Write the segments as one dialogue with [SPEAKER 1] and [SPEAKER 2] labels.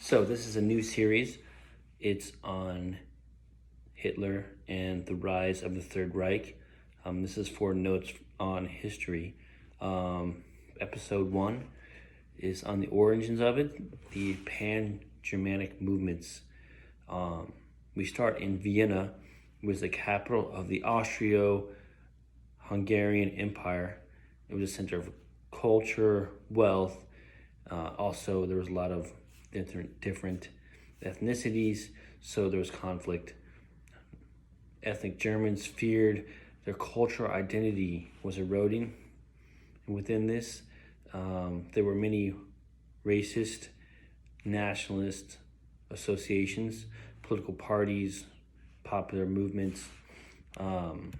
[SPEAKER 1] So this is a new series. It's on Hitler and the rise of the Third Reich. This is for notes on history. Episode 1 is on the origins of it, the pan-Germanic movements. We start in Vienna, which was the capital of the Austro-Hungarian Empire. It was a center of culture, wealth. Also, there was a lot of different ethnicities, so there was conflict. Ethnic Germans feared their cultural identity was eroding, and within this, there were many racist, nationalist associations, political parties, popular movements. It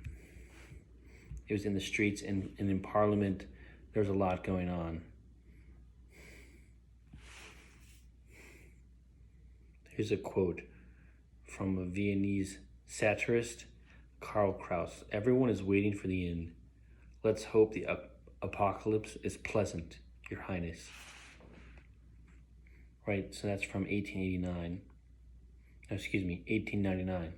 [SPEAKER 1] was in the streets and in Parliament. There was a lot going on. Here's a quote from a Viennese satirist, Karl Kraus. "Everyone is waiting for the end. Let's hope the apocalypse is pleasant, Your Highness." Right, so that's from 1899.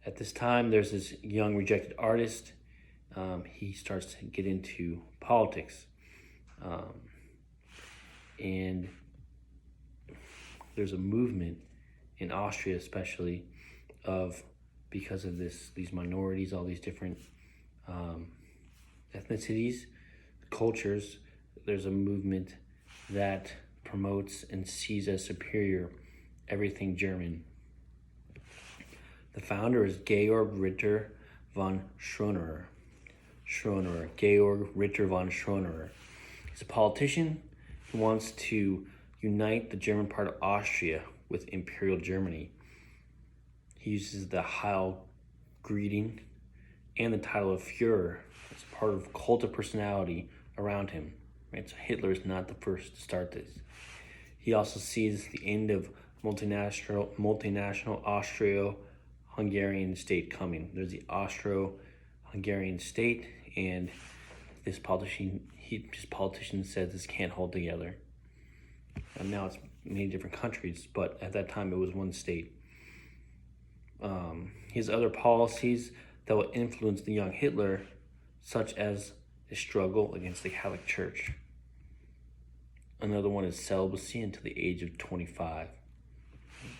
[SPEAKER 1] At this time, there's this young rejected artist. He starts to get into politics. And there's a movement in Austria, especially, because of these minorities, all these different ethnicities, cultures. There's a movement that promotes and sees as superior everything German. The founder is Georg Ritter von Schroner. Georg Ritter von Schroner. He's a politician who wants to unite the German part of Austria with Imperial Germany. He uses the Heil greeting and the title of Führer as part of cult of personality around him. Right? So Hitler is not the first to start this. He also sees the end of multinational Austro-Hungarian state coming. There's the Austro-Hungarian state, and this politician says this can't hold together. And now it's many different countries, but at that time it was one state. He has other policies that will influence the young Hitler, such as the struggle against the Catholic Church. Another one is celibacy until the age of 25.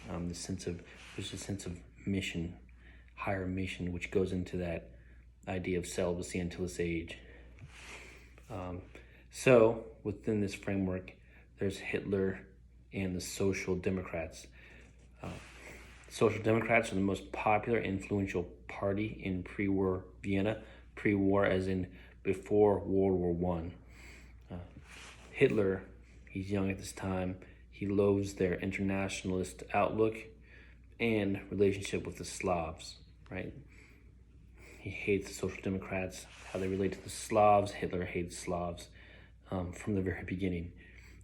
[SPEAKER 1] There's a sense of mission, higher mission, which goes into that idea of celibacy until this age. So within this framework, there's Hitler and the Social Democrats. Social Democrats are the most popular, influential party in pre-war Vienna. Pre-war as in before World War I. Hitler, he's young at this time. He loathes their internationalist outlook and relationship with the Slavs, right? He hates the Social Democrats, how they relate to the Slavs. Hitler hates Slavs from the very beginning.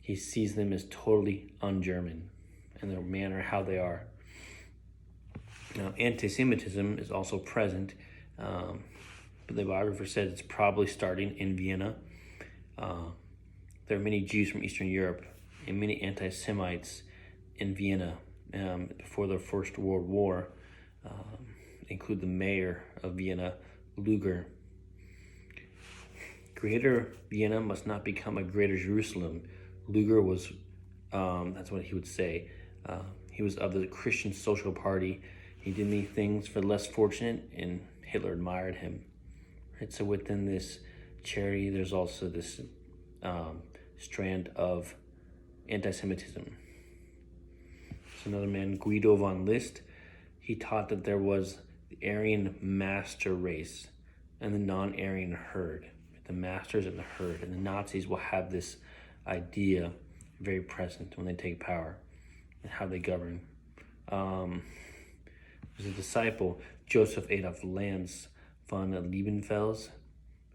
[SPEAKER 1] He sees them as totally un-German in their manner, how they are. Now, anti-Semitism is also present, but the biographer said it's probably starting in Vienna. There are many Jews from Eastern Europe and many anti-Semites in Vienna before the First World War, include the mayor of Vienna, Luger. Greater Vienna must not become a greater Jerusalem. Luger was, that's what he would say. He was of the Christian Social Party. He did many things for the less fortunate, and Hitler admired him. Right? So within this charity, there's also this strand of anti-Semitism. So another man, Guido von List, he taught that there was the Aryan master race and the non-Aryan herd. The masters and the herd. And the Nazis will have this idea very present when they take power and how they govern. There's a disciple, Joseph Adolf Lanz von Liebenfels,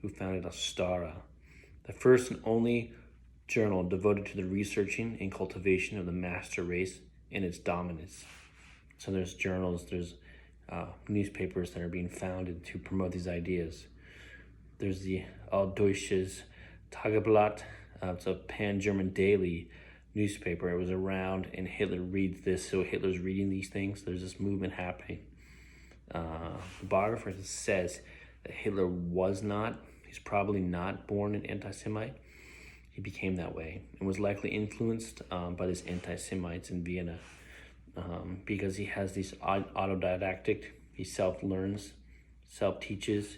[SPEAKER 1] who founded Astara, the first and only journal devoted to the researching and cultivation of the master race and its dominance. So there's journals, there's newspapers that are being founded to promote these ideas. There's the Alldeutsches Tageblatt. It's a pan-German daily newspaper. It was around, and Hitler reads this, so Hitler's reading these things. There's this movement happening. The biographer says that Hitler he's probably not born an anti-Semite. He became that way and was likely influenced by these anti-Semites in Vienna because he has these autodidactic, he self-learns, self-teaches,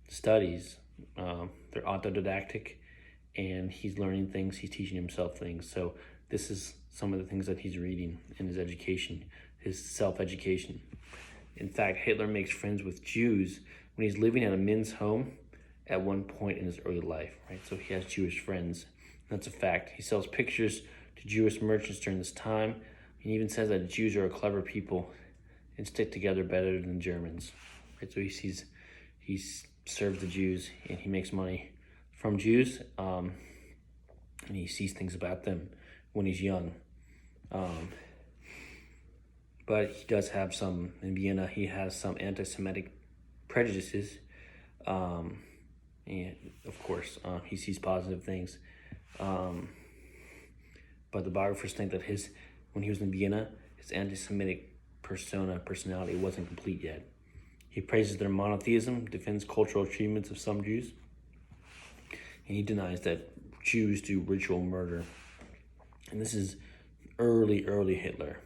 [SPEAKER 1] studies. They're autodidactic, and he's learning things, he's teaching himself things. So this is some of the things that he's reading in his education, his self-education. In fact, Hitler makes friends with Jews when he's living at a men's home at one point in his early life, right? So he has Jewish friends. That's a fact. He sells pictures to Jewish merchants during this time. He even says that Jews are a clever people and stick together better than Germans, right? So he serves the Jews, and he makes money from Jews, and he sees things about them when he's young. But he does have some, in Vienna, he has some anti-Semitic prejudices. And of course, he sees positive things. But the biographers think that when he was in Vienna, his anti-Semitic personality wasn't complete yet. He praises their monotheism, defends cultural achievements of some Jews, and he denies that Jews do ritual murder. And this is early Hitler.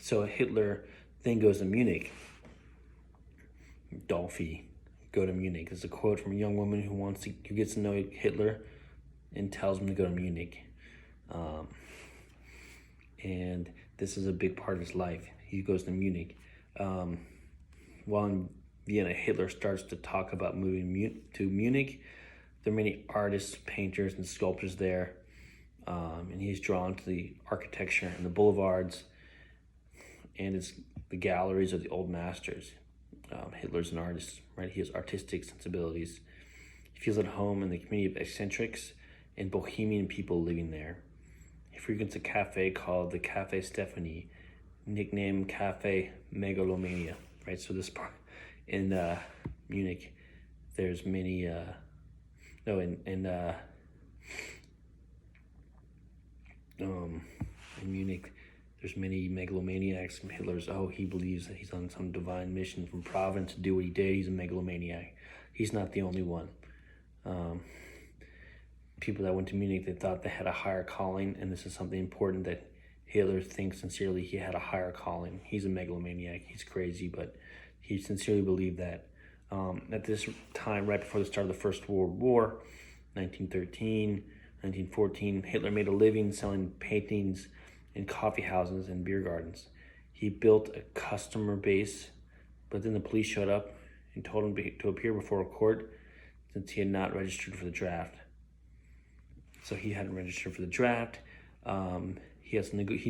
[SPEAKER 1] So Hitler then goes to Munich. Dolphy, go to Munich. There's a quote from a young woman who gets to know Hitler and tells him to go to Munich. And this is a big part of his life. He goes to Munich. While in Vienna, Hitler starts to talk about moving to Munich. There are many artists, painters, and sculptors there. And he's drawn to the architecture and the boulevards and the galleries of the old masters. Hitler's an artist, right? He has artistic sensibilities. He feels at home in the community of eccentrics and bohemian people living there. He frequents a cafe called the Cafe Stephanie, nicknamed Cafe Megalomania, right? So this part in Munich, there's many, in Munich, there's many megalomaniacs. He believes that he's on some divine mission from Providence to do what he did. He's a megalomaniac. He's not the only one. People that went to Munich, they thought they had a higher calling, and this is something important that Hitler thinks sincerely he had a higher calling. He's a megalomaniac. He's crazy, but he sincerely believed that. At this time, right before the start of the First World War, 1913, 1914, Hitler made a living selling paintings in coffee houses and beer gardens. He built a customer base, but then the police showed up and told him to appear before a court since he had not registered for the draft. So he hadn't registered for the draft. He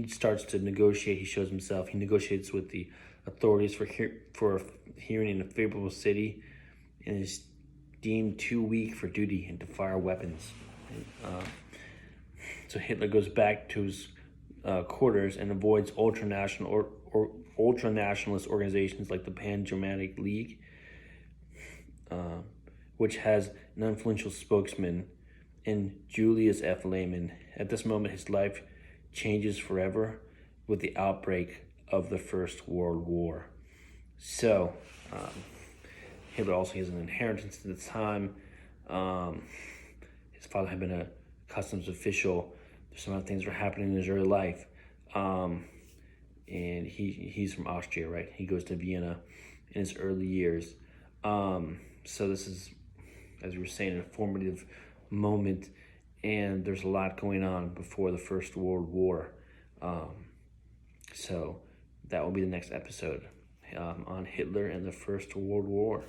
[SPEAKER 1] starts to negotiate. He shows himself. He negotiates with the authorities for hearing in a favorable city, and is deemed too weak for duty and to fire weapons. So Hitler goes back to his quarters and avoids ultranationalist organizations like the Pan-Germanic League, which has an influential spokesman in Julius F. Lehman. At this moment, his life changes forever with the outbreak of the First World War. So, Hitler also has an inheritance at the time. His father had been a customs official. There's some other things that were happening in his early life. And he's from Austria, right? He goes to Vienna in his early years. So this is, as we were saying, a formative moment, and there's a lot going on before the First World War. So that will be the next episode on Hitler and the First World War.